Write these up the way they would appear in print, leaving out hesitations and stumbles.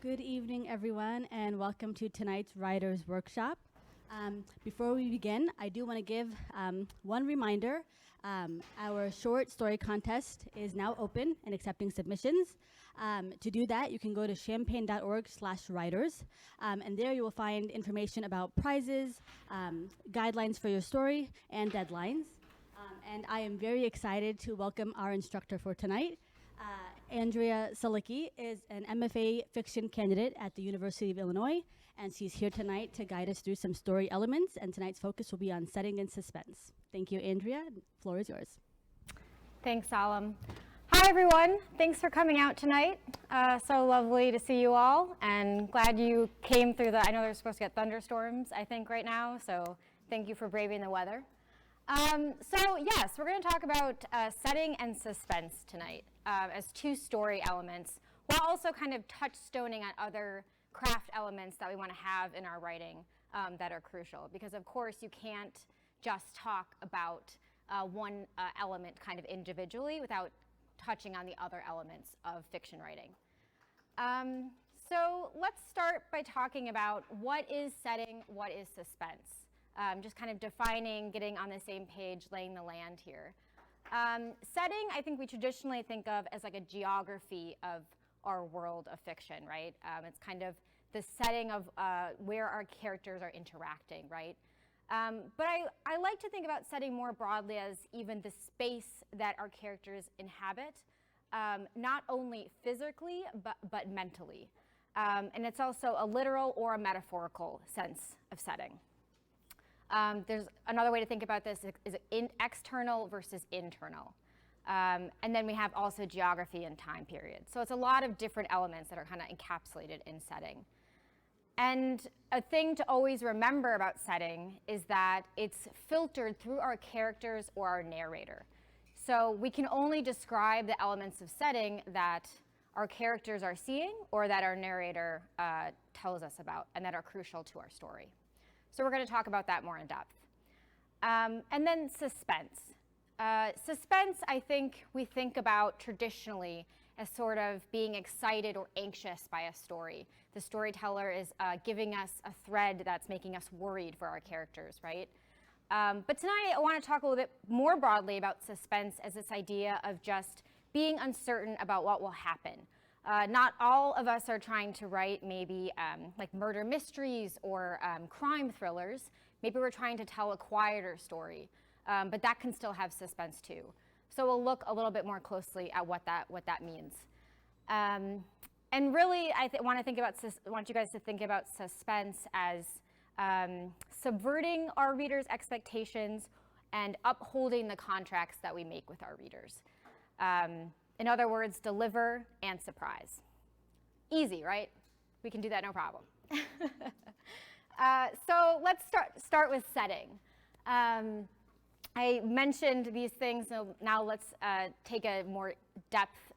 Good evening, everyone, and welcome to tonight's Writers Workshop. Before we begin, I do want to give one reminder. Our short story contest is now open and accepting submissions. To do that, you can go to champaign.org/writers, and there you will find information about prizes, guidelines for your story, and deadlines. And I am very excited to welcome our instructor for tonight. Andrea Sielicki is an MFA fiction candidate at the University of Illinois, and she's here tonight to guide us through some story elements, and tonight's focus will be on setting and suspense. Thank you, Andrea. The floor is yours. Thanks, Alam. Hi, everyone. Thanks for coming out tonight. So lovely to see you all, and glad you came through I know they're supposed to get thunderstorms, I think, right now, so thank you for braving the weather. So yes, we're going to talk about setting and suspense tonight as two story elements, while also kind of touchstoning on other craft elements that we want to have in our writing that are crucial. Because of course you can't just talk about one element kind of individually without touching on the other elements of fiction writing. So let's start by talking about what is setting, what is suspense. Just kind of defining, getting on the same page, laying the land here. Setting, I think we traditionally think of as like a geography of our world of fiction, right? It's kind of the setting of where our characters are interacting, right? But I like to think about setting more broadly as even the space that our characters inhabit, not only physically, but mentally. And it's also a literal or a metaphorical sense of setting. There's another way to think about this is external versus internal. And then we have also geography and time period. So it's a lot of different elements that are kind of encapsulated in setting. And a thing to always remember about setting is that it's filtered through our characters or our narrator. So we can only describe the elements of setting that our characters are seeing or that our narrator tells us about and that are crucial to our story. So we're going to talk about that more in depth. And then suspense. Suspense, I think we think about traditionally as sort of being excited or anxious by a story. The storyteller is giving us a thread that's making us worried for our characters, right? But tonight I want to talk a little bit more broadly about suspense as this idea of just being uncertain about what will happen. Not all of us are trying to write maybe like murder mysteries or crime thrillers. Maybe we're trying to tell a quieter story, but that can still have suspense too. So we'll look a little bit more closely at what that means. And really, I want you guys to think about suspense as subverting our readers' expectations and upholding the contracts that we make with our readers. In other words, deliver and surprise. Easy, right? We can do that no problem. So let's start with setting. I mentioned these things, so now let's take a more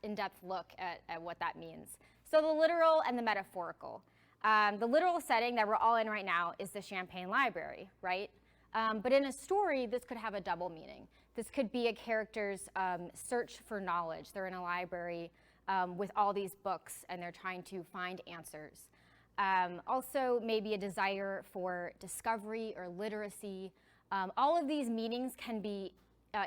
in-depth look at what that means. So the literal and the metaphorical. The literal setting that we're all in right now is the Champaign Library, right? But in a story, this could have a double meaning. This could be a character's search for knowledge. They're in a library with all these books, and they're trying to find answers. Also, maybe a desire for discovery or literacy. All of these meanings can be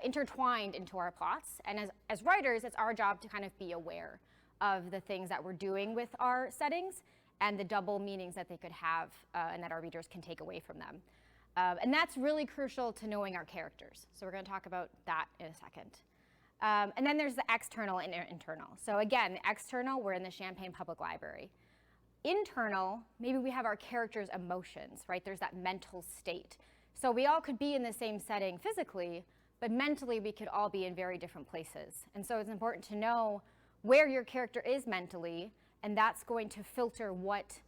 intertwined into our plots. And as writers, it's our job to kind of be aware of the things that we're doing with our settings and the double meanings that they could have and that our readers can take away from them. And that's really crucial to knowing our characters. So we're going to talk about that in a second. And then there's the external and internal. So again, the external, we're in the Champaign Public Library. Internal, maybe we have our characters' emotions, right? There's that mental state. So we all could be in the same setting physically, but mentally we could all be in very different places. And so it's important to know where your character is mentally, and that's going to filter what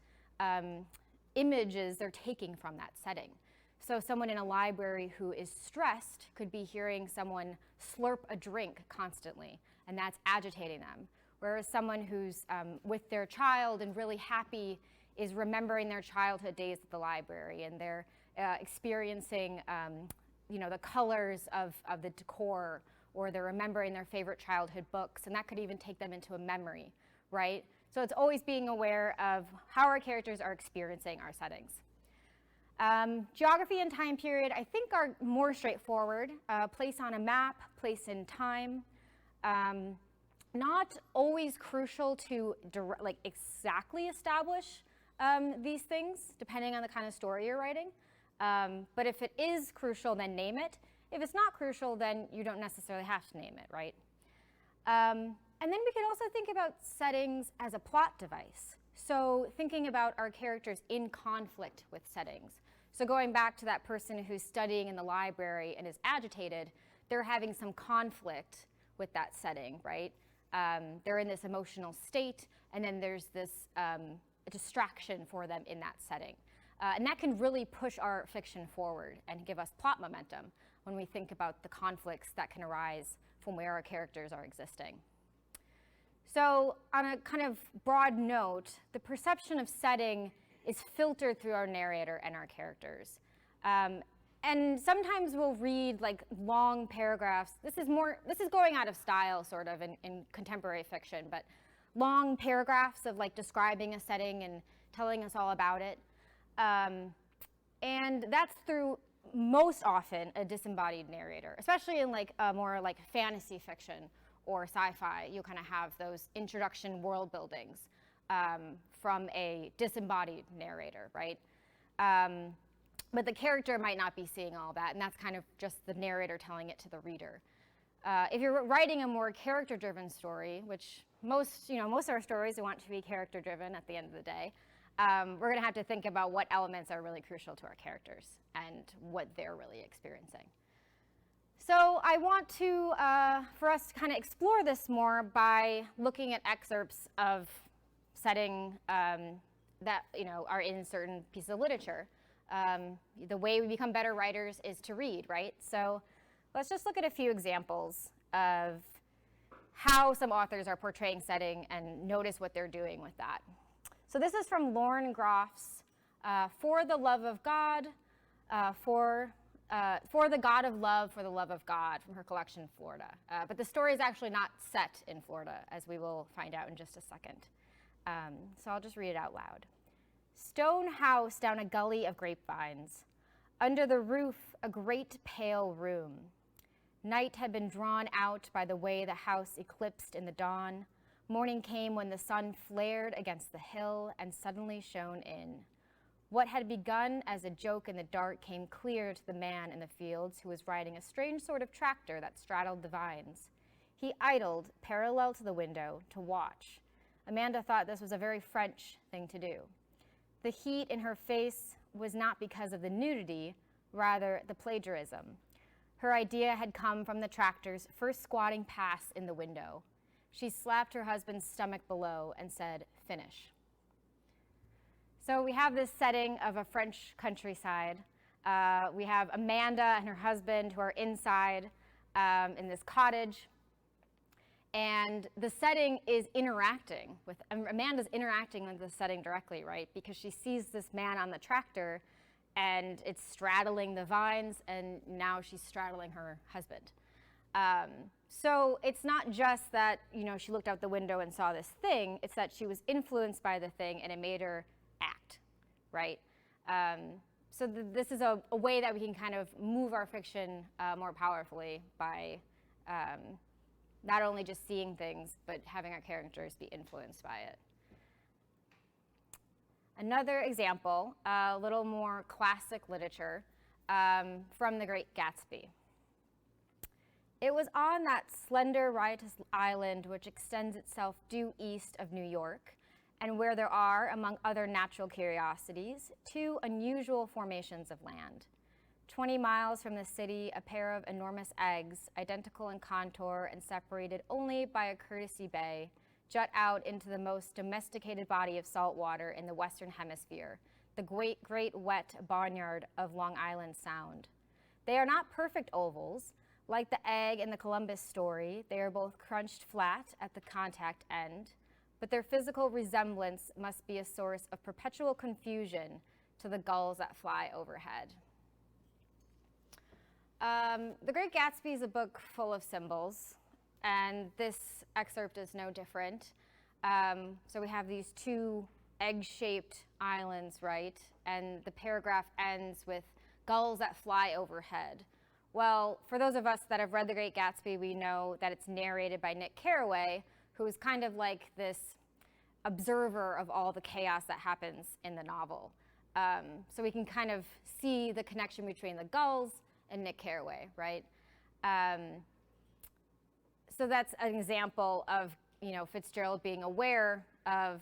images they're taking from that setting. So someone in a library who is stressed could be hearing someone slurp a drink constantly, and that's agitating them. Whereas someone who's with their child and really happy is remembering their childhood days at the library, and they're experiencing the colors of the decor, or they're remembering their favorite childhood books, and that could even take them into a memory, right? So it's always being aware of how our characters are experiencing our settings. Geography and time period, I think, are more straightforward. Place on a map, place in time. Not always crucial to exactly establish these things, depending on the kind of story you're writing. But if it is crucial, then name it. If it's not crucial, then you don't necessarily have to name it, right? And then we could also think about settings as a plot device. So thinking about our characters in conflict with settings. So going back to that person who's studying in the library and is agitated, they're having some conflict with that setting, right? They're in this emotional state, and then there's this distraction for them in that setting. And that can really push our fiction forward and give us plot momentum when we think about the conflicts that can arise from where our characters are existing. So on a kind of broad note, the perception of setting is filtered through our narrator and our characters. And sometimes we'll read like long paragraphs. This is going out of style sort of in contemporary fiction, but long paragraphs of like describing a setting and telling us all about it. And that's through most often a disembodied narrator, especially in like a more like fantasy fiction or sci-fi. You kind of have those introduction world buildings from a disembodied narrator, right? But the character might not be seeing all that, and that's kind of just the narrator telling it to the reader. If you're writing a more character-driven story, which most of our stories want to be character-driven at the end of the day, we're going to have to think about what elements are really crucial to our characters and what they're really experiencing. So I want to, for us to kind of explore this more by looking at excerpts of setting that are in certain pieces of literature. The way we become better writers is to read, right? So let's just look at a few examples of how some authors are portraying setting and notice what they're doing with that. So this is from Lauren Groff's For the Love of God, For the God of Love, for the Love of God, from her collection, Florida. But the story is actually not set in Florida, as we will find out in just a second. So I'll just read it out loud. Stone house down a gully of grapevines. Under the roof, a great pale room. Night had been drawn out by the way the house eclipsed in the dawn. Morning came when the sun flared against the hill and suddenly shone in. What had begun as a joke in the dark came clear to the man in the fields who was riding a strange sort of tractor that straddled the vines. He idled, parallel to the window, to watch. Amanda thought this was a very French thing to do. The heat in her face was not because of the nudity, rather the plagiarism. Her idea had come from the tractor's first squatting pass in the window. She slapped her husband's stomach below and said, "Finish." So we have this setting of a French countryside. We have Amanda and her husband who are inside in this cottage. And the setting is interacting with, Amanda's interacting with the setting directly, right? Because she sees this man on the tractor and it's straddling the vines, and now she's straddling her husband. So it's not just that, she looked out the window and saw this thing, it's that she was influenced by the thing and it made her act, right? So this is a way that we can kind of move our fiction more powerfully by not only just seeing things, but having our characters be influenced by it. Another example, a little more classic literature, from The Great Gatsby. It was on that slender, riotous island which extends itself due east of New York, and where there are, among other natural curiosities, two unusual formations of land. 20 miles from the city, a pair of enormous eggs, identical in contour and separated only by a courtesy bay, jut out into the most domesticated body of salt water in the Western Hemisphere, the great wet barnyard of Long Island Sound. They are not perfect ovals. Like the egg in the Columbus story, they are both crunched flat at the contact end, but their physical resemblance must be a source of perpetual confusion to the gulls that fly overhead. The Great Gatsby is a book full of symbols, and this excerpt is no different. So we have these two egg-shaped islands, right? And the paragraph ends with gulls that fly overhead. Well, for those of us that have read The Great Gatsby, we know that it's narrated by Nick Carraway, who is kind of like this observer of all the chaos that happens in the novel. So we can kind of see the connection between the gulls and Nick Carraway, right? So that's an example of, you know, Fitzgerald being aware of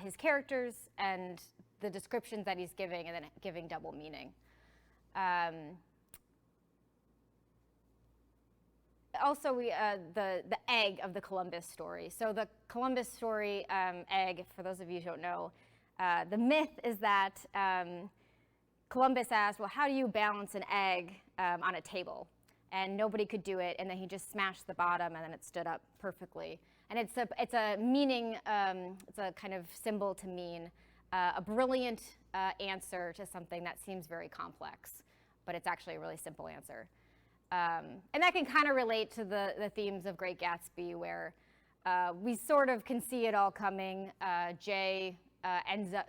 his characters and the descriptions that he's giving, and then giving double meaning. Also, the egg of the Columbus story. So the Columbus story egg, for those of you who don't know, the myth is that Columbus asked, well, how do you balance an egg on a table? And nobody could do it, and then he just smashed the bottom, and then it stood up perfectly. And it's a meaning, it's a kind of symbol to mean a brilliant answer to something that seems very complex, but it's actually a really simple answer. And that can kind of relate to the themes of Great Gatsby, where we sort of can see it all coming. Jay ends up,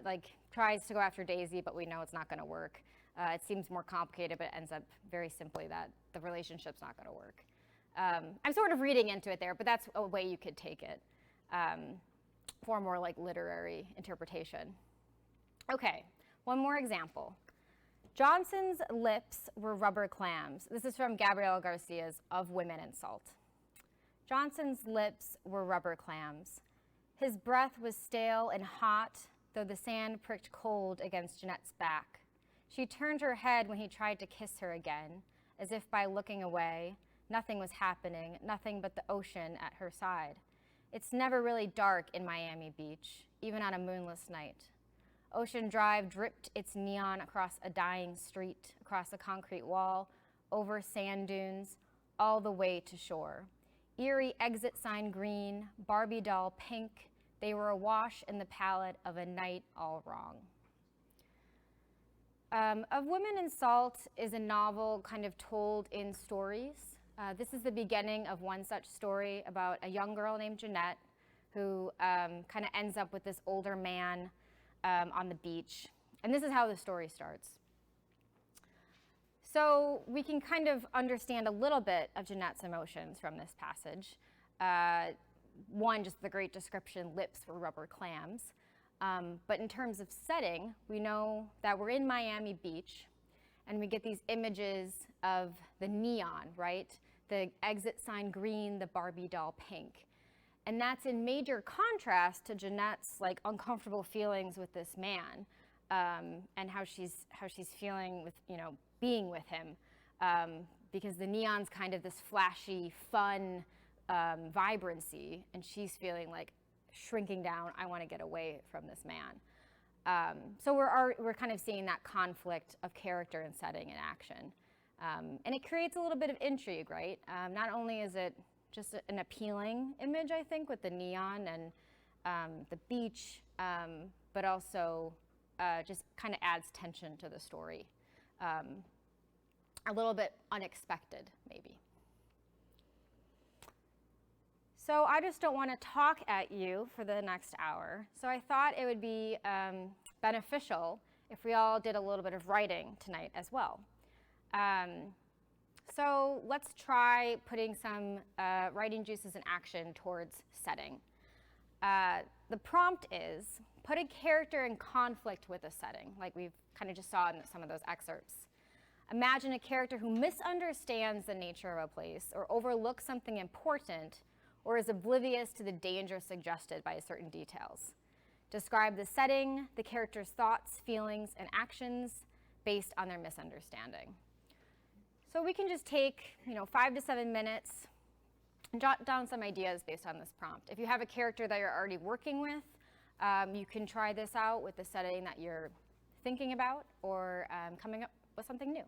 tries to go after Daisy, but we know it's not going to work. It seems more complicated, but it ends up very simply that the relationship's not going to work. I'm sort of reading into it there, but that's a way you could take it for more like literary interpretation. Okay, one more example. Johnson's lips were rubber clams. This is from Gabriel Garcia's Of Women and Salt. Johnson's lips were rubber clams. His breath was stale and hot, though the sand pricked cold against Jeanette's back. She turned her head when he tried to kiss her again, as if by looking away, nothing was happening, nothing but the ocean at her side. It's never really dark in Miami Beach, even on a moonless night. Ocean Drive dripped its neon across a dying street, across a concrete wall, over sand dunes, all the way to shore. Eerie exit sign green, Barbie doll pink, they were awash in the palette of a night all wrong. Of Women and Salt is a novel kind of told in stories. This is the beginning of one such story about a young girl named Jeanette who kind of ends up with this older man on the beach. And this is how the story starts. So we can kind of understand a little bit of Jeanette's emotions from this passage. One, just the great description, lips were rubber clams. But in terms of setting, we know that we're in Miami Beach, and we get these images of the neon, right? The exit sign green, the Barbie doll pink. And that's in major contrast to Jeanette's uncomfortable feelings with this man, and how she's feeling with, being with him, because the neon's kind of this flashy, fun vibrancy, and she's feeling like shrinking down. I want to get away from this man. So we're kind of seeing that conflict of character and setting and action, and it creates a little bit of intrigue, right? Not only is it just an appealing image, I think, with the neon and the beach, but also just kind of adds tension to the story. A little bit unexpected, maybe. So I just don't want to talk at you for the next hour. So I thought it would be beneficial if we all did a little bit of writing tonight as well. So let's try putting some writing juices in action towards setting. The prompt is, put a character in conflict with a setting, like we've kind of just saw in some of those excerpts. Imagine a character who misunderstands the nature of a place or overlooks something important or is oblivious to the danger suggested by certain details. Describe the setting, the character's thoughts, feelings, and actions based on their misunderstanding. So we can just take 5 to 7 minutes and jot down some ideas based on this prompt. If you have a character that you're already working with, you can try this out with the setting that you're thinking about, or coming up with something new.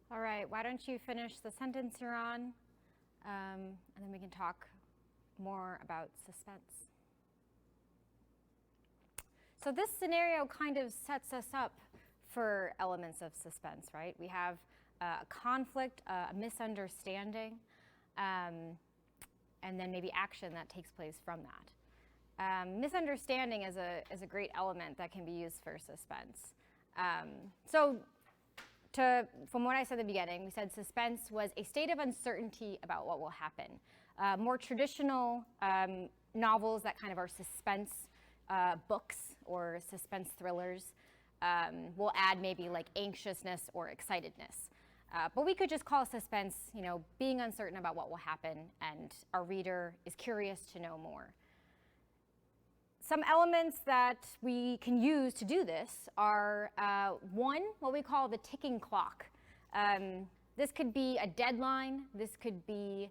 All right, why don't you finish the sentence you're on, and then we can talk more about suspense. So this scenario kind of sets us up for elements of suspense, right? We have a conflict, a misunderstanding, and then maybe action that takes place from that. Misunderstanding is a great element that can be used for suspense. From what I said at the beginning, we said suspense was a state of uncertainty about what will happen. More traditional novels that kind of are suspense books or suspense thrillers will add maybe like anxiousness or excitedness. But we could just call suspense, being uncertain about what will happen, and our reader is curious to know more. Some elements that we can use to do this are, one, what we call the ticking clock. This could be a deadline. This could be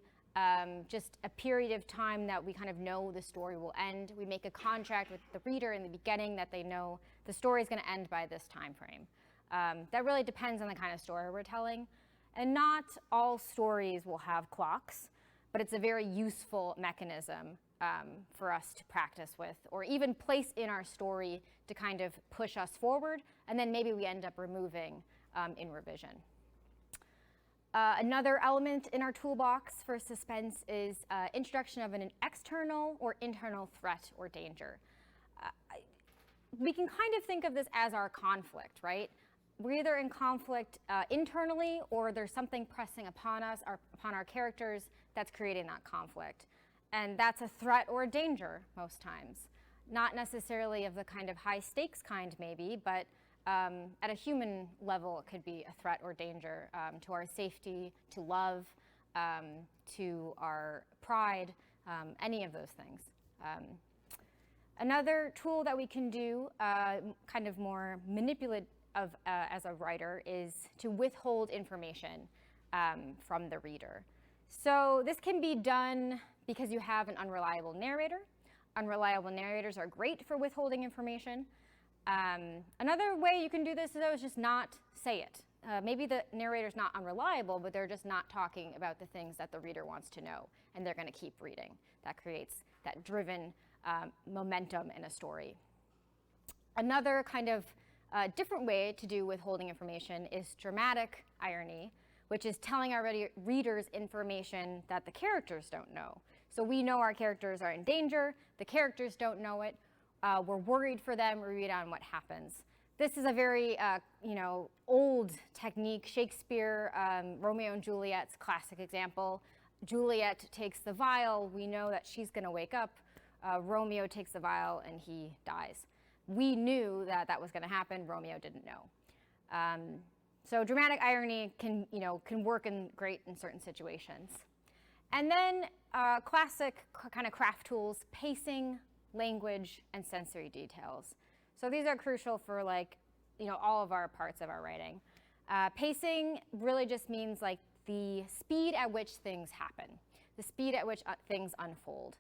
just a period of time that we kind of know the story will end. We make a contract with the reader in the beginning that they know the story is going to end by this time frame. That really depends on the kind of story we're telling. And not all stories will have clocks, but it's a very useful mechanism for us to practice with, or even place in our story to kind of push us forward, and then maybe we end up removing in revision. Another element in our toolbox for suspense is introduction of an external or internal threat or danger. We can kind of think of this as our conflict, right? We're either in conflict internally, or there's something pressing upon us, upon our characters, that's creating that conflict. And that's a threat or a danger most times. Not necessarily of the kind of high stakes kind maybe, but at a human level it could be a threat or danger to our safety, to love, to our pride, any of those things. Another tool that we can do, kind of more manipulative as a writer, is to withhold information from the reader. So this can be done because you have an unreliable narrator. Unreliable narrators are great for withholding information. Another way you can do this, though, is just not say it. Maybe the narrator's not unreliable, but they're just not talking about the things that the reader wants to know, and they're going to keep reading. That creates that driven momentum in a story. Another kind of different way to do withholding information is dramatic irony, which is telling our readers information that the characters don't know. So we know our characters are in danger, the characters don't know it, we're worried for them, we read on what happens. This is a very old technique. Shakespeare, Romeo and Juliet's classic example. Juliet takes the vial, we know that she's going to wake up. Romeo takes the vial and he dies. We knew that that was going to happen, Romeo didn't know. So dramatic irony can work great in certain situations. And then classic kind of craft tools, pacing, language, and sensory details. So these are crucial for all of our parts of our writing. Pacing really just means like the speed at which things happen, the speed at which things unfold,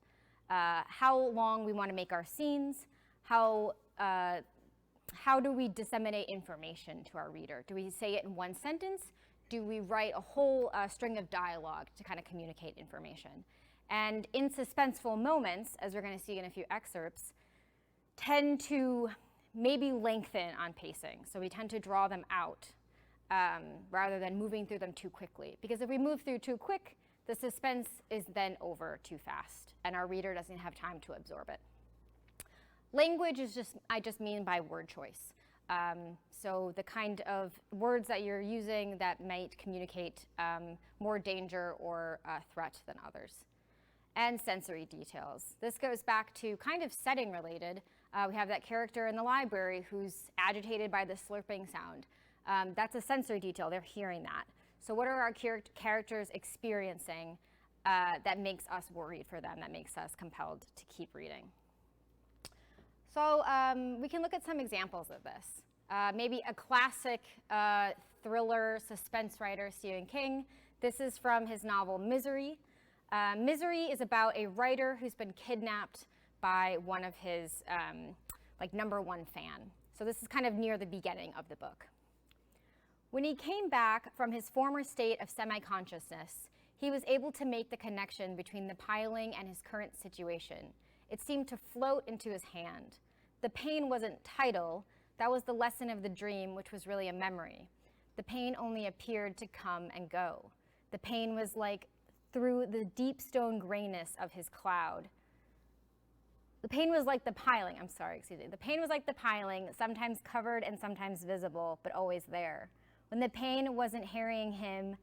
how long we want to make our scenes, how do we disseminate information to our reader? Do we say it in one sentence? Do we write a whole string of dialogue to kind of communicate information? And in suspenseful moments, as we're going to see in a few excerpts, tend to maybe lengthen on pacing. So we tend to draw them out rather than moving through them too quickly. Because if we move through too quick, the suspense is then over too fast, and our reader doesn't have time to absorb it. Language is I just mean by word choice. So the kind of words that you're using that might communicate more danger or threat than others. And sensory details. This goes back to kind of setting related. We have that character in the library who's agitated by the slurping sound. That's a sensory detail, they're hearing that. So what are our characters experiencing that makes us worried for them, that makes us compelled to keep reading? So we can look at some examples of this. Maybe a classic thriller suspense writer, Stephen King. This is from his novel Misery. Misery is about a writer who's been kidnapped by one of his #1 fan. So this is kind of near the beginning of the book. When he came back from his former state of semi-consciousness, he was able to make the connection between the piling and his current situation. It seemed to float into his hand. The pain wasn't tidal. That was the lesson of the dream, which was really a memory. The pain only appeared to come and go. The pain was like through the deep stone grayness of his cloud. The pain was like the piling, The pain was like the piling, sometimes covered and sometimes visible, but always there. When the pain wasn't harrying him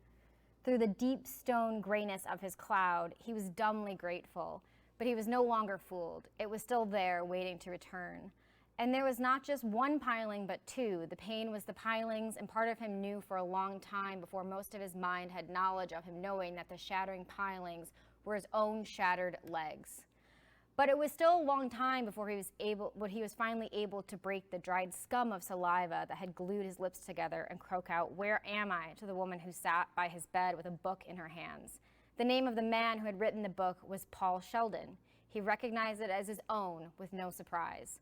through the deep stone grayness of his cloud, he was dumbly grateful, but he was no longer fooled. It was still there, waiting to return. And there was not just one piling, but two. The pain was the pilings, and part of him knew for a long time before most of his mind had knowledge of him knowing that the shattering pilings were his own shattered legs. But it was still a long time before he was finally able to break the dried scum of saliva that had glued his lips together and croak out, "Where am I?" to the woman who sat by his bed with a book in her hands. The name of the man who had written the book was Paul Sheldon. He recognized it as his own with no surprise.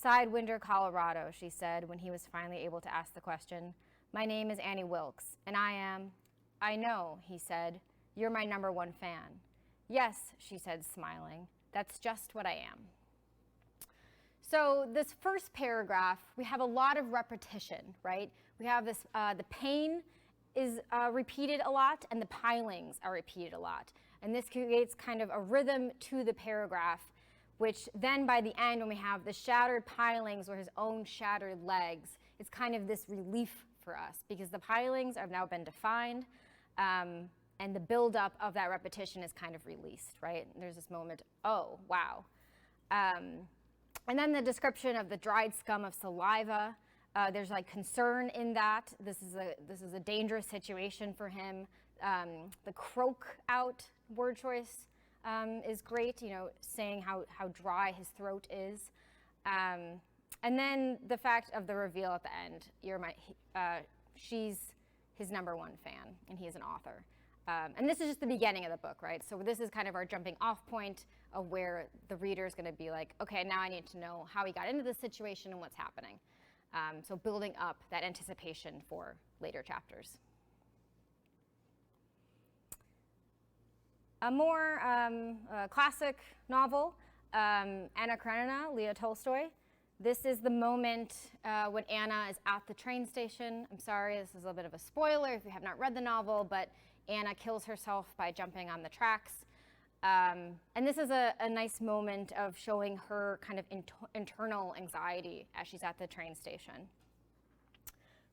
"Sidewinder, Colorado," she said when he was finally able to ask the question. "My name is Annie Wilkes, and I know," he said. "You're my #1 fan." "Yes," she said, smiling. "That's just what I am." So this first paragraph, we have a lot of repetition, right? We have this, the pain is repeated a lot, and the pilings are repeated a lot. And this creates kind of a rhythm to the paragraph, which then by the end, when we have the shattered pilings or his own shattered legs, it's kind of this relief for us because the pilings have now been defined, and the buildup of that repetition is kind of released, right? And there's this moment, oh, wow. And then the description of the dried scum of saliva. There's like concern in that. This is a dangerous situation for him. The croak out word choice is great, saying how dry his throat is. And then the fact of the reveal at the end. She's his #1 fan, and he is an author. And this is just the beginning of the book, right? So this is kind of our jumping off point of where the reader is going to be like, okay, now I need to know how he got into this situation and what's happening. So building up that anticipation for later chapters. A more classic novel, Anna Karenina, Leo Tolstoy. This is the moment when Anna is at the train station. I'm sorry, this is a bit of a spoiler if you have not read the novel, but Anna kills herself by jumping on the tracks. And this is a nice moment of showing her kind of internal anxiety as she's at the train station.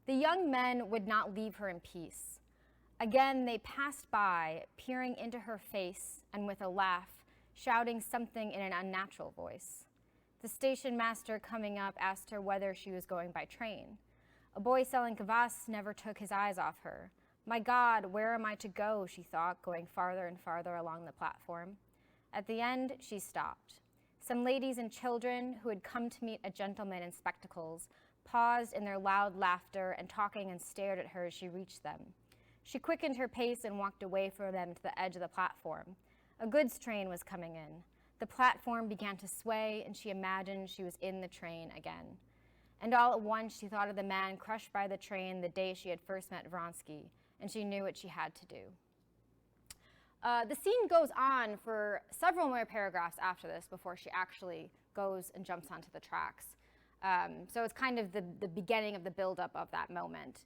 The young men would not leave her in peace. Again, they passed by, peering into her face and with a laugh, shouting something in an unnatural voice. The station master coming up asked her whether she was going by train. A boy selling kvass never took his eyes off her. My God, where am I to go, she thought, going farther and farther along the platform. At the end, she stopped. Some ladies and children who had come to meet a gentleman in spectacles paused in their loud laughter and talking and stared at her as she reached them. She quickened her pace and walked away from them to the edge of the platform. A goods train was coming in. The platform began to sway, and she imagined she was in the train again. And all at once, she thought of the man crushed by the train the day she had first met Vronsky, and she knew what she had to do. The scene goes on for several more paragraphs after this before she actually goes and jumps onto the tracks. So it's kind of the beginning of the buildup of that moment.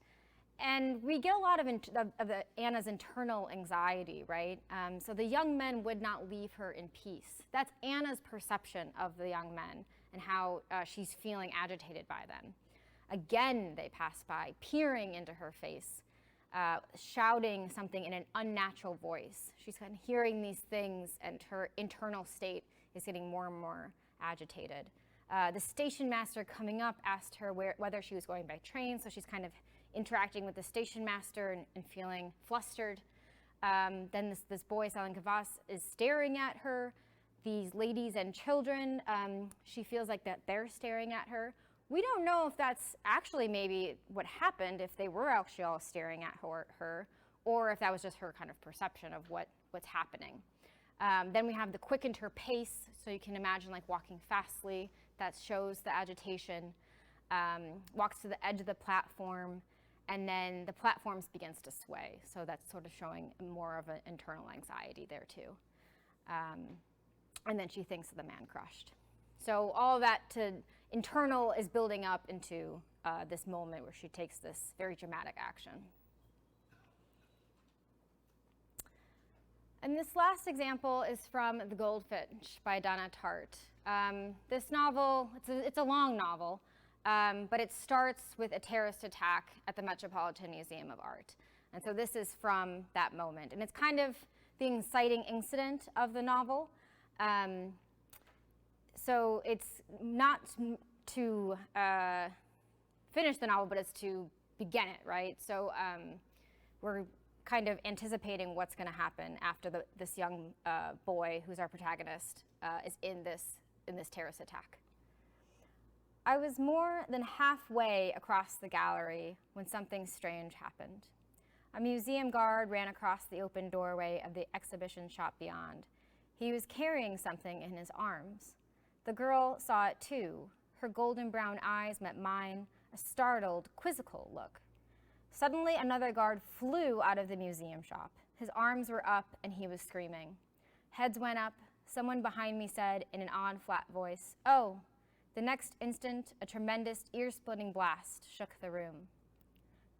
And we get a lot of Anna's internal anxiety, right? So the young men would not leave her in peace. That's Anna's perception of the young men and how she's feeling agitated by them. Again, they pass by, peering into her face, shouting something in an unnatural voice. She's kind of hearing these things, and her internal state is getting more and more agitated. The station master coming up asked her whether she was going by train, so she's kind of interacting with the station master and feeling flustered. Then this boy selling kvass is staring at her. These ladies and children, she feels like that they're staring at her. We don't know if that's actually maybe what happened, if they were actually all staring at her, or if that was just her kind of perception of what's happening. Then we have the quickened her pace, so you can imagine like walking fastly. That shows the agitation. Walks to the edge of the platform, and then the platforms begins to sway. So that's sort of showing more of an internal anxiety there too. And then she thinks of the man crushed. So all that internal is building up into this moment where she takes this very dramatic action. And this last example is from The Goldfinch by Donna Tartt. This novel, it's a long novel, but it starts with a terrorist attack at the Metropolitan Museum of Art. And so this is from that moment. And it's kind of the inciting incident of the novel. So it's not to finish the novel, but it's to begin it, right? So we're kind of anticipating what's going to happen after this young boy, who's our protagonist, is in this terrorist attack. I was more than halfway across the gallery when something strange happened. A museum guard ran across the open doorway of the exhibition shop beyond. He was carrying something in his arms. The girl saw it too. Her golden brown eyes met mine, a startled, quizzical look. Suddenly, another guard flew out of the museum shop. His arms were up and he was screaming. Heads went up. Someone behind me said in an odd, flat voice, "Oh." The next instant, a tremendous, ear-splitting blast shook the room.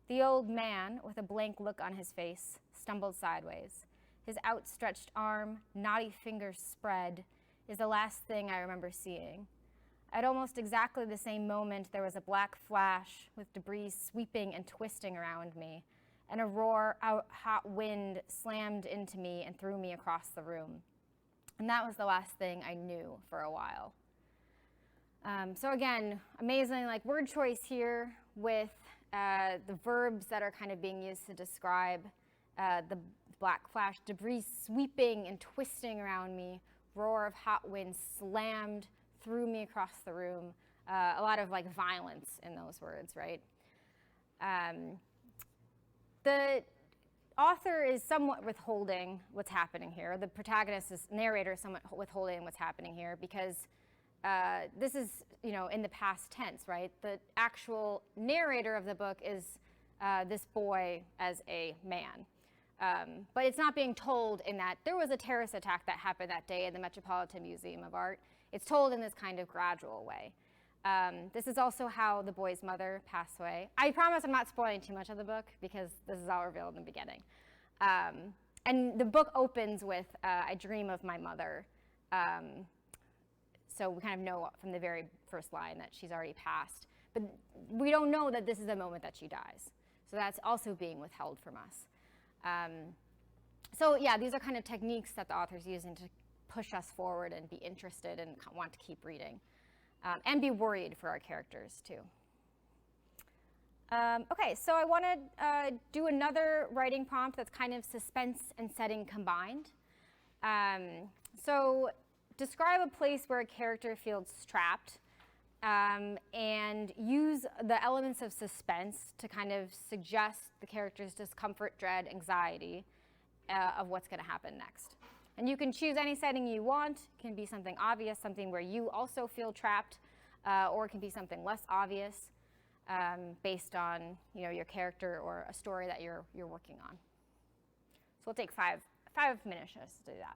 The old man, with a blank look on his face, stumbled sideways. His outstretched arm, knotty fingers spread, is the last thing I remember seeing. At almost exactly the same moment, there was a black flash with debris sweeping and twisting around me, and a roar of hot wind slammed into me and threw me across the room. And that was the last thing I knew for a while. So again, amazing word choice here with the verbs that are kind of being used to describe the black flash, debris sweeping and twisting around me, roar of hot wind slammed, threw me across the room. A lot of violence in those words, right? The author is somewhat withholding what's happening here. The protagonist, narrator, is somewhat withholding what's happening here because this is, in the past tense, right? The actual narrator of the book is this boy as a man. But it's not being told in that there was a terrorist attack that happened that day in the Metropolitan Museum of Art. It's told in this kind of gradual way. This is also how the boy's mother passed away. I promise I'm not spoiling too much of the book because this is all revealed in the beginning. And the book opens with, I dream of my mother. So we kind of know from the very first line that she's already passed. But we don't know that this is the moment that she dies. So that's also being withheld from us. So yeah, these are kind of techniques that the author's using to push us forward and be interested and want to keep reading. And be worried for our characters too. Okay, so I want to do another writing prompt that's kind of suspense and setting combined. So describe a place where a character feels trapped and use the elements of suspense to kind of suggest the character's discomfort, dread, anxiety of what's going to happen next. And you can choose any setting you want. It can be something obvious, something where you also feel trapped, or it can be something less obvious based on your character or a story that you're working on. So we'll take five minutes to do that.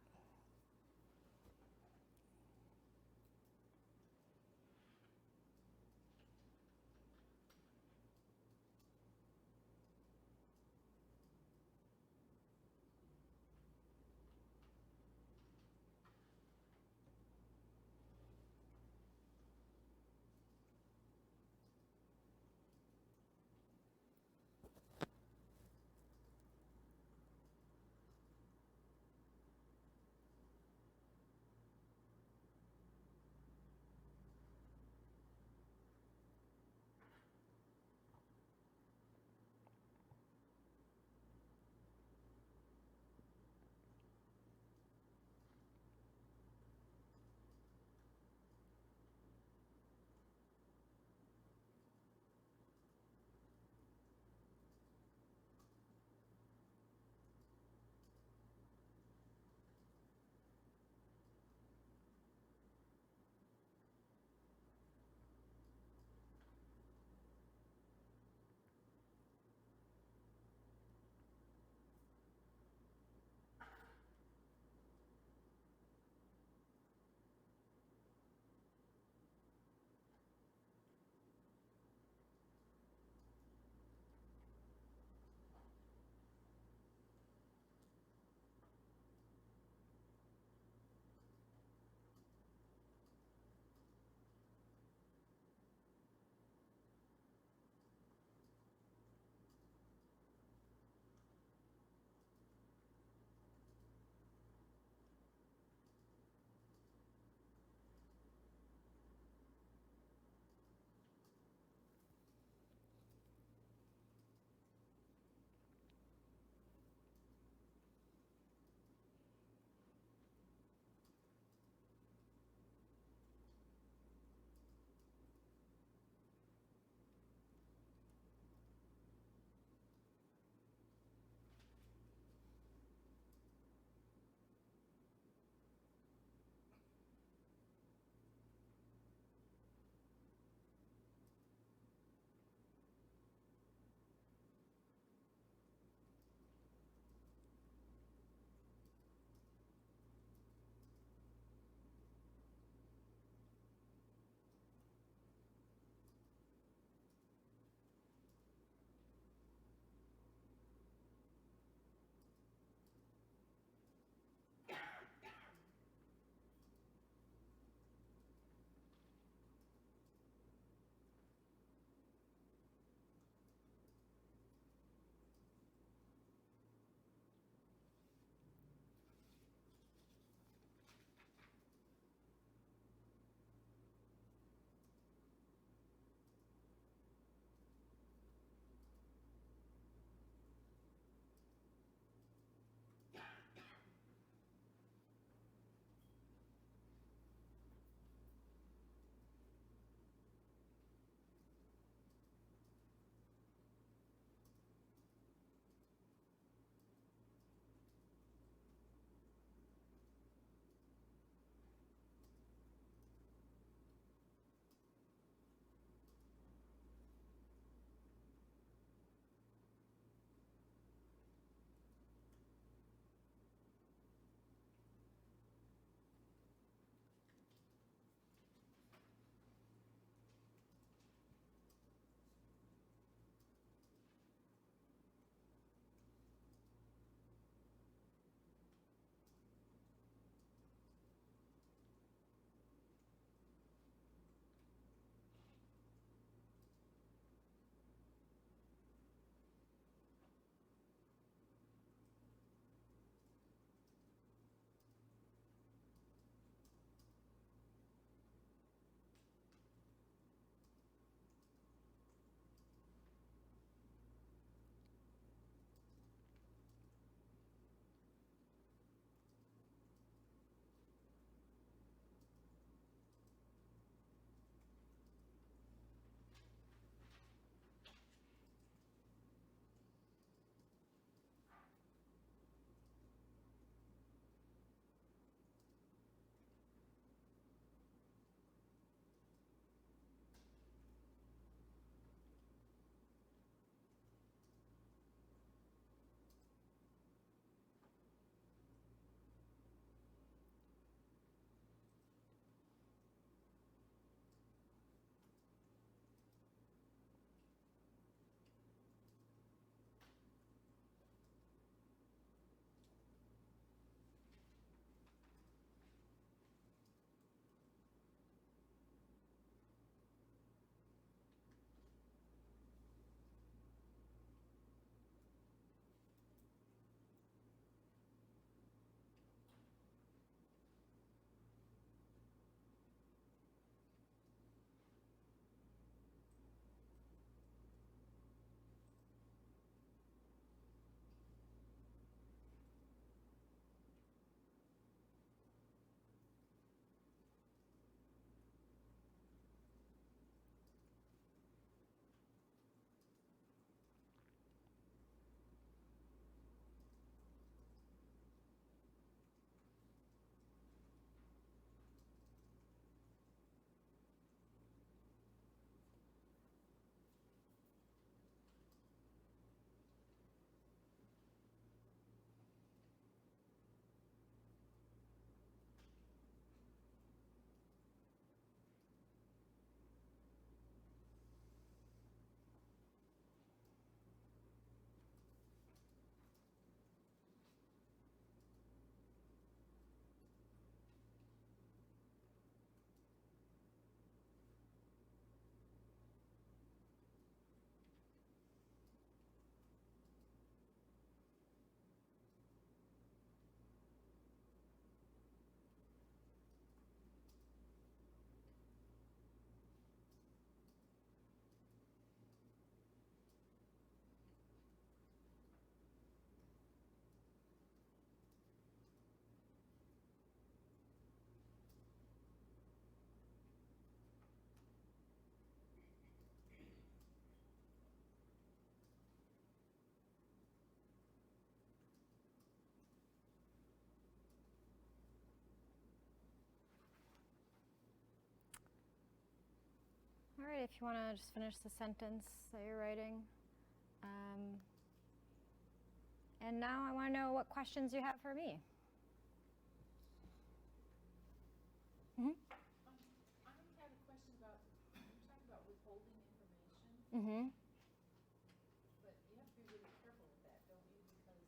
right, if you want to just finish the sentence that you're writing. And now I want to know what questions you have for me. I have a question about, you talk about withholding information, Mm-hmm. but you have to be really careful with that, don't you? Because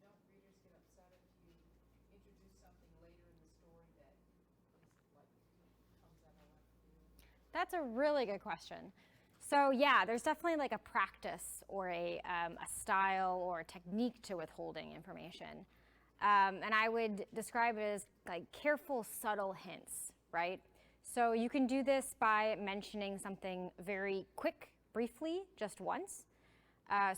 don't readers get upset if you introduce something later in the story that is like, comes out of left field? That's a really good question. So yeah, there's definitely like a practice or a style or a technique to withholding information. And I would describe it as like careful, subtle hints, right? So you can do this by mentioning something very quick, briefly, just once.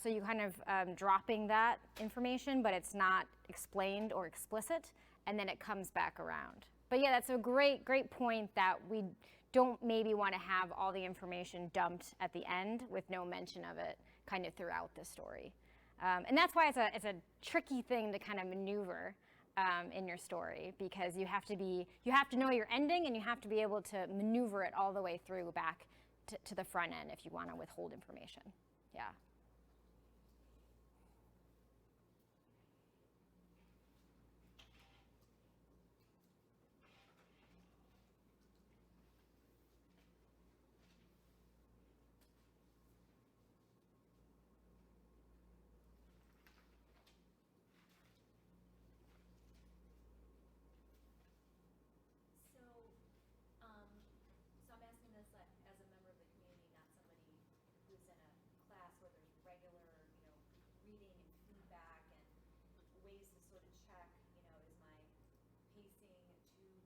So you kind of dropping that information, but it's not explained or explicit, and then it comes back around. But yeah, that's a great point that we don't maybe want to have all the information dumped at the end with no mention of it kind of throughout the story. And that's why it's a tricky thing to kind of maneuver in your story, because you have to know your ending, and you have to be able to maneuver it all the way through back to the front end if you want to withhold information. Yeah. So I'm asking this as a member of the community, not somebody who's in a class where there's regular, reading and feedback and ways to sort of check, is my pacing too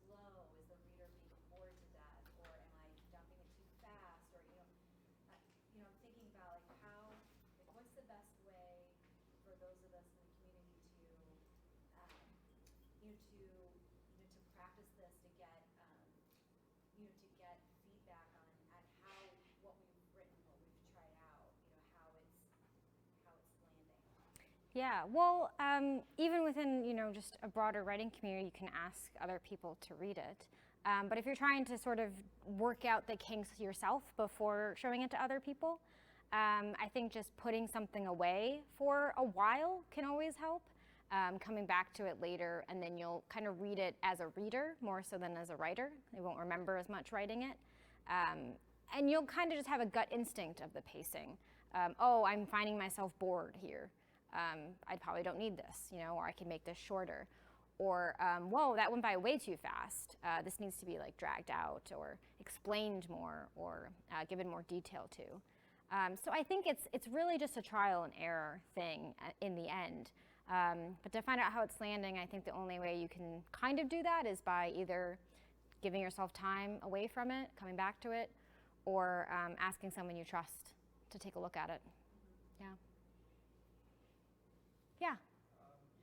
slow? Is the reader being bored to death? Or am I dumping it too fast? Or, I'm thinking about like what's the best way for those of us in the community to, to practice this, to get feedback on how what we've written, what we've tried out, how it's landing. Yeah, well, even within, just a broader writing community, you can ask other people to read it. But if you're trying to sort of work out the kinks yourself before showing it to other people, I think just putting something away for a while can always help. Coming back to it later, and then you'll kind of read it as a reader more so than as a writer. You won't remember as much writing it. And you'll kind of just have a gut instinct of the pacing. Oh, I'm finding myself bored here. I probably don't need this, or I can make this shorter. Or, whoa, that went by way too fast. This needs to be like dragged out or explained more, or given more detail to. So I think it's really just a trial and error thing in the end. But to find out how it's landing, I think the only way you can kind of do that is by either giving yourself time away from it, coming back to it, or asking someone you trust to take a look at it. Yeah. Yeah.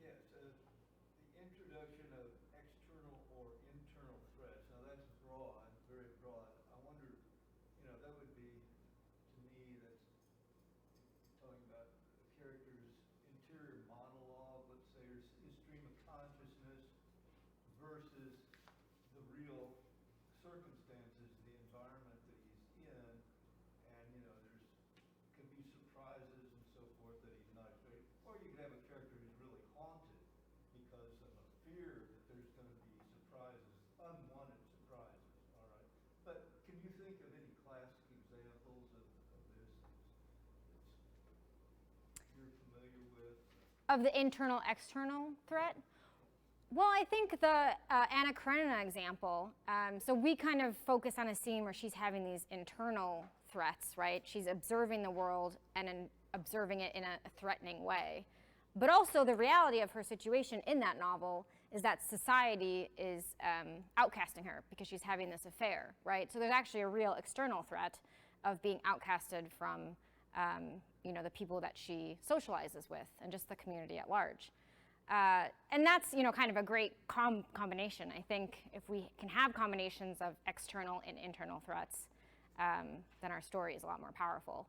Yes, the introduction of external or internal threats. Now that's broad, very broad. I wonder, that would be, to me, that's talking about a character's interior monologue, let's say, or his stream of consciousness versus the real circumstances, the environment that he's in, and there's could be surprises and so forth that he's not expecting. Or you could have a character who's really haunted because of a fear that there's going to be surprises, unwanted surprises. All right, but can you think of any classic examples of this that you're familiar with? Of the internal-external threat? Well, I think the Anna Karenina example, so we kind of focus on a scene where she's having these internal threats, right? She's observing the world and observing it in a threatening way. But also the reality of her situation in that novel is that society is outcasting her because she's having this affair, right? So there's actually a real external threat of being outcasted from the people that she socializes with and just the community at large. And that's, kind of a great combination. I think if we can have combinations of external and internal threats, then our story is a lot more powerful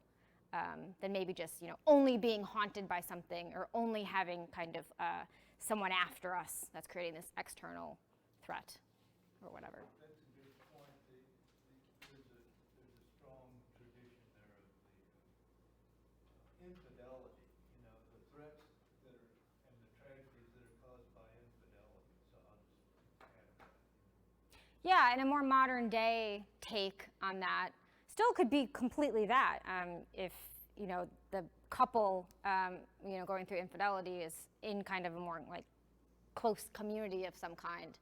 than maybe just, only being haunted by something or only having kind of someone after us that's creating this external threat or whatever. That's a good point. There's a Yeah, and a more modern day take on that still could be completely that. If, you know, the couple, you know, going through infidelity is in kind of a more like close community of some kind.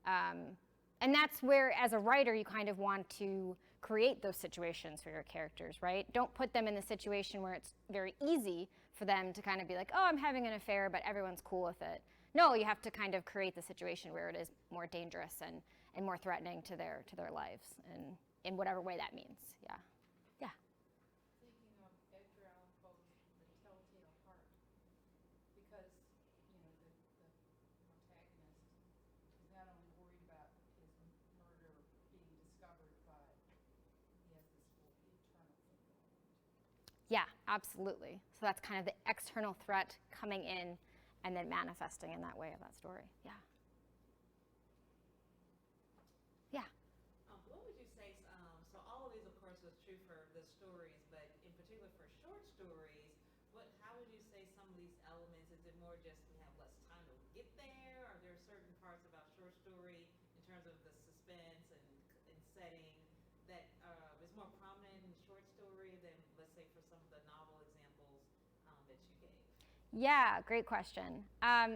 And that's where, as a writer, you kind of want to create those situations for your characters, right? Don't put them in the situation where it's very easy for them to kind of be like, oh, I'm having an affair, but everyone's cool with it. No, you have to kind of create the situation where it is more dangerous and more threatening to their lives, and in whatever way that means. Yeah. Yeah. Thinking of Edgar Allan Poe's The Telltale Heart, because, you know, the protagonist is not only worried about his murder being discovered, but he has this whole internal thing going on. Yeah, absolutely. So that's kind of the external threat coming in and then manifesting in that way of that story. Yeah. Yeah. What would you say, so all of these, of course, was true for the stories, but in particular for short stories, how would you say some of these elements, is it more just we have less time to get there? Are there certain parts about short story in terms of the suspense and setting that is more prominent in short story than, let's say, for some of the novel examples that you gave? Yeah, great question.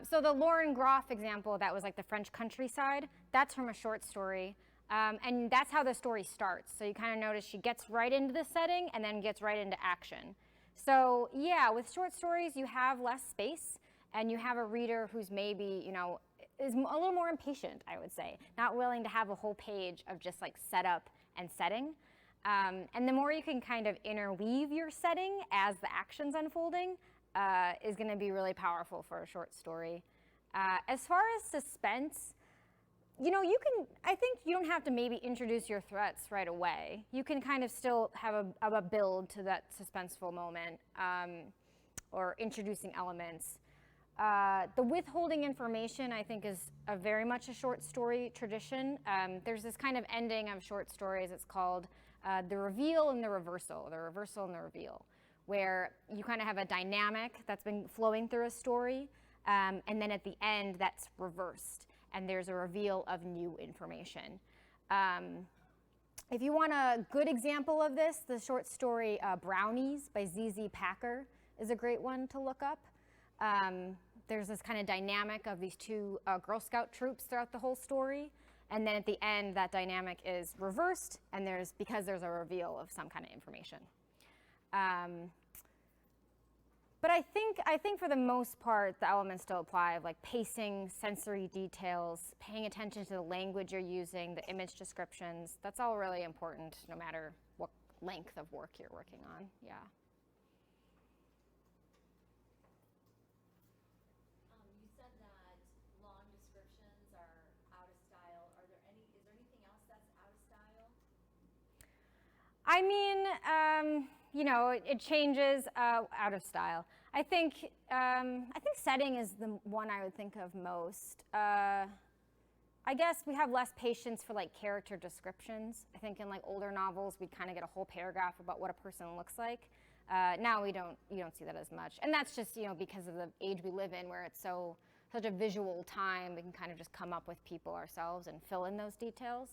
So the Lauren Groff example, that was like the French countryside, that's from a short story. And that's how the story starts. So you kind of notice she gets right into the setting and then gets right into action. So yeah, with short stories, you have less space and you have a reader who's maybe, you know, is a little more impatient, I would say, not willing to have a whole page of just like setup and setting. And the more you can kind of interweave your setting as the action's unfolding, is going to be really powerful for a short story. As far as suspense, you know, I think you don't have to maybe introduce your threats right away. You can kind of still have a build to that suspenseful moment, or introducing elements. The withholding information, I think, is very much a short story tradition. There's this kind of ending of short stories. It's called the reveal and the reversal and the reveal, where you kind of have a dynamic that's been flowing through a story, and then at the end that's reversed, and there's a reveal of new information. If you want a good example of this, the short story Brownies by Z.Z. Packer is a great one to look up. There's this kind of dynamic of these two Girl Scout troops throughout the whole story, and then at the end that dynamic is reversed, and because there's a reveal of some kind of information. But I think for the most part, the elements still apply of like pacing, sensory details, paying attention to the language you're using, the image descriptions. That's all really important, no matter what length of work you're working on. Yeah. You said that long descriptions are out of style. Is there anything else that's out of style? I mean, you know, it changes out of style. I think setting is the one I would think of most. I guess we have less patience for like character descriptions. I think in like older novels, we'd kind of get a whole paragraph about what a person looks like. Now you don't see that as much. And that's just, you know, because of the age we live in, where it's such a visual time, we can kind of just come up with people ourselves and fill in those details.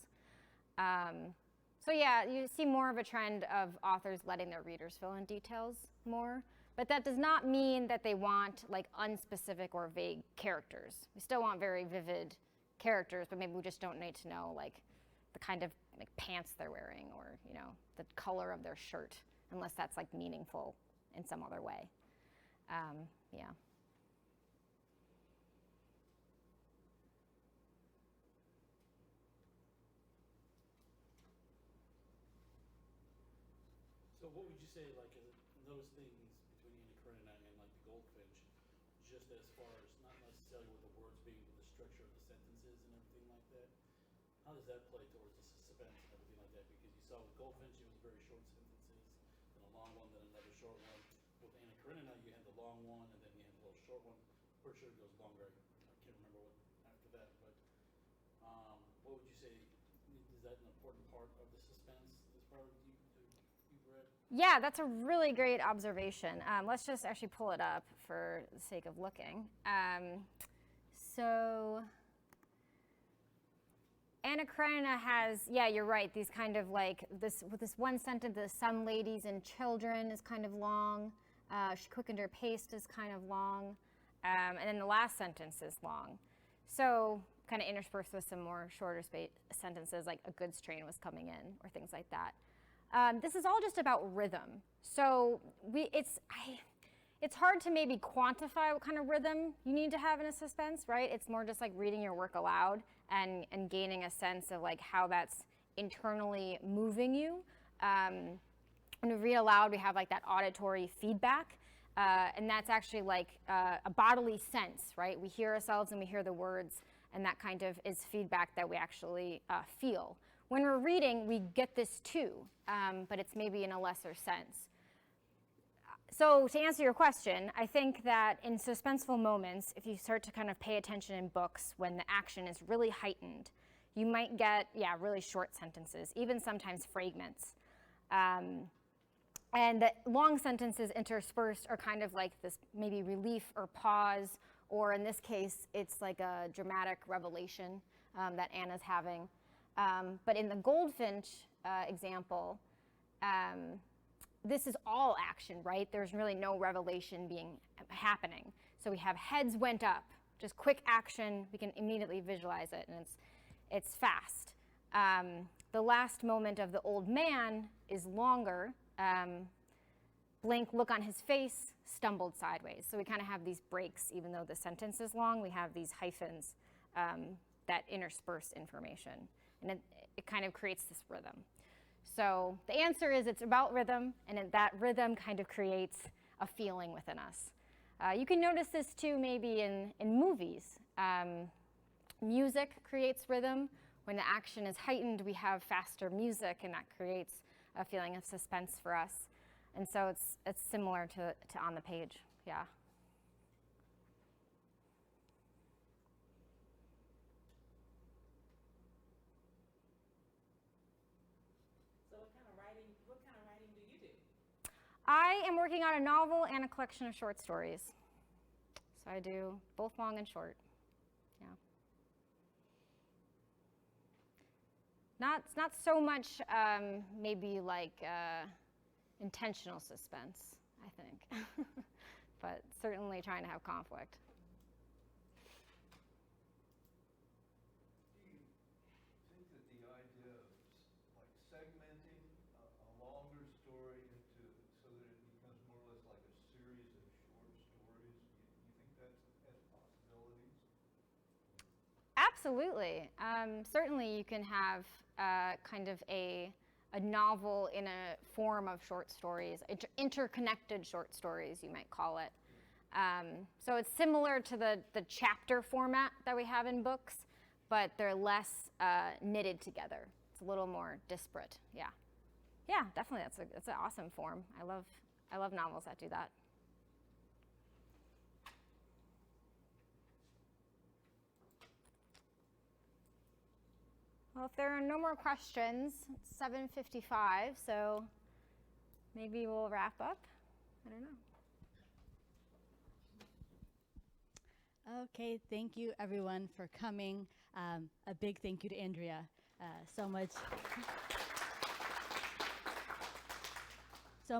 So yeah, you see more of a trend of authors letting their readers fill in details more, but that does not mean that they want like unspecific or vague characters. We still want very vivid characters, but maybe we just don't need to know like the kind of like pants they're wearing, or, you know, the color of their shirt, unless that's like meaningful in some other way. Yeah. So what would you say, like, those things between Anna Karenina and like the goldfinch, just as far as not necessarily with the words being, but the structure of the sentences and everything like that? How does that play towards the suspense and everything like that? Because you saw with goldfinch, it was very short sentences, then a long one, then another short one. With Anna Karenina, you had the long one, and then you had the little short one. Pretty sure it goes longer. I can't remember what after that, but what would you say? Is that an important part of the suspense as far as you've read? Yeah, that's a really great observation. Let's just actually pull it up for the sake of looking. So Anna Karenina has, yeah, you're right, these kind of like, with this one sentence, the some ladies and children is kind of long. She quickened her pace is kind of long. And then the last sentence is long. So kind of interspersed with some more shorter sentences, like a goods train was coming in, or things like that. This is all just about rhythm. So it's hard to maybe quantify what kind of rhythm you need to have in a suspense, right? It's more just like reading your work aloud and gaining a sense of like how that's internally moving you. When we read aloud, we have like that auditory feedback, and that's actually like a bodily sense, right? We hear ourselves and we hear the words, and that kind of is feedback that we actually feel. When we're reading, we get this too, but it's maybe in a lesser sense. So to answer your question, I think that in suspenseful moments, if you start to kind of pay attention in books when the action is really heightened, you might get, really short sentences, even sometimes fragments. And the long sentences interspersed are kind of like this maybe relief or pause, or in this case, it's like a dramatic revelation that Anna's having. But in the Goldfinch example, this is all action, right? There's really no revelation happening. So we have heads went up, just quick action. We can immediately visualize it, and it's fast. The last moment of the old man is longer. Blank look on his face, stumbled sideways. So we kind of have these breaks, even though the sentence is long, we have these hyphens that intersperse information. And it kind of creates this rhythm. So the answer is it's about rhythm, and that rhythm kind of creates a feeling within us. You can notice this too maybe in movies. Music creates rhythm. When the action is heightened, we have faster music, and that creates a feeling of suspense for us. And so it's similar to on the page, yeah. So what kind of writing do you do? I am working on a novel and a collection of short stories. So I do both long and short, yeah. Not so much maybe like intentional suspense, I think, but certainly trying to have conflict. Do you think that the idea of like segmenting a longer story into so that it becomes more or less like a series of short stories, you think that has possibilities? Absolutely. Certainly you can have kind of a novel in a form of short stories, interconnected short stories, you might call it. So it's similar to the chapter format that we have in books, but they're less knitted together. It's a little more disparate, yeah. Yeah, definitely, that's an awesome form. I love novels that do that. Well, if there are no more questions, it's 7:55, so maybe we'll wrap up. I don't know. Okay, thank you everyone for coming. A big thank you to Andrea. So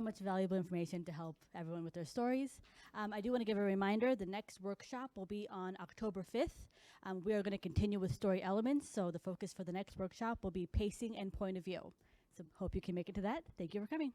much valuable information to help everyone with their stories. I do want to give a reminder, the next workshop will be on October 5th. We are going to continue with story elements, so the focus for the next workshop will be pacing and point of view. So hope you can make it to that. Thank you for coming.